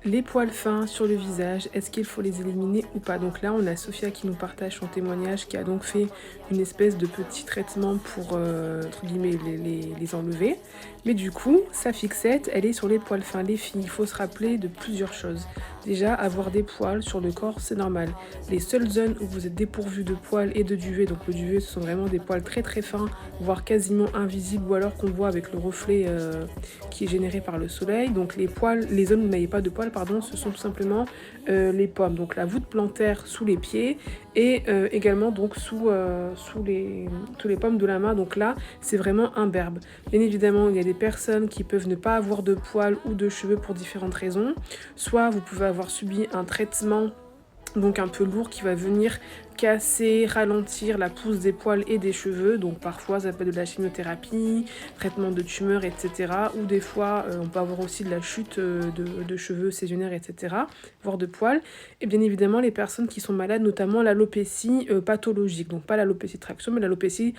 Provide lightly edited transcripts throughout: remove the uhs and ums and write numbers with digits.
Les poils fins sur le visage, est-ce qu'il faut les éliminer ou pas? Donc là, on a Sophia qui nous partage son témoignage, qui a donc fait une espèce de petit traitement pour, entre guillemets, les enlever. Mais du coup, sa fixette, elle est sur les poils fins. Les filles, il faut se rappeler de plusieurs choses. Déjà, avoir des poils sur le corps, c'est normal. Les seules zones où vous êtes dépourvu de poils et de duvet, donc le duvet, ce sont vraiment des poils très très fins, voire quasiment invisibles, ou alors qu'on voit avec le reflet qui est généré par le soleil. Donc les poils, les zones où vous n'avez pas de poils, pardon, ce sont tout simplement les pommes. Donc la voûte plantaire sous les pieds et également donc sous les pommes de la main. Donc là, c'est vraiment imberbe. Bien évidemment, il y a des personnes qui peuvent ne pas avoir de poils ou de cheveux pour différentes raisons. Soit vous pouvez avoir subi un traitement donc un peu lourd qui va venir casser, ralentir la pousse des poils et des cheveux. Donc parfois ça peut être de la chimiothérapie, traitement de tumeurs, etc. Ou des fois on peut avoir aussi de la chute de cheveux saisonnières, etc. Voire de poils. Et bien évidemment les personnes qui sont malades, notamment l'alopécie pathologique. Donc pas l'alopécie traction, mais l'alopécie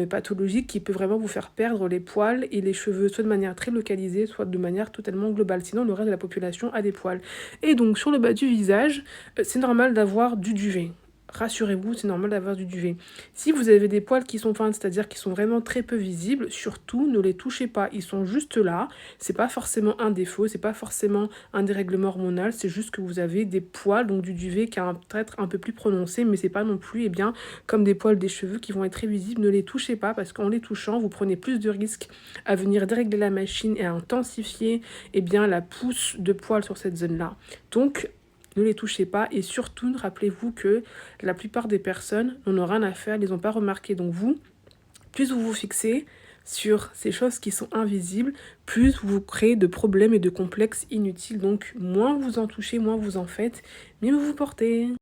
pathologique qui peut vraiment vous faire perdre les poils et les cheveux, soit de manière très localisée, soit de manière totalement globale. Sinon le reste de la population a des poils. Et donc sur le bas du visage, c'est normal d'avoir du duvet. Rassurez-vous, c'est normal d'avoir du duvet. Si vous avez des poils qui sont fins, c'est-à-dire qui sont vraiment très peu visibles, surtout ne les touchez pas. Ils sont juste là. C'est pas forcément un défaut, c'est pas forcément un dérèglement hormonal, c'est juste que vous avez des poils, donc du duvet qui a peut-être un peu plus prononcé, mais c'est pas non plus, comme des poils des cheveux qui vont être très visibles. Ne les touchez pas parce qu'en les touchant, vous prenez plus de risques à venir dérégler la machine et à intensifier, la pousse de poils sur cette zone-là. Donc ne les touchez pas et surtout, rappelez-vous que la plupart des personnes n'en ont rien à faire, elles les ont pas remarqué. Donc vous, plus vous vous fixez sur ces choses qui sont invisibles, plus vous créez de problèmes et de complexes inutiles. Donc moins vous en touchez, moins vous en faites, mieux vous vous portez.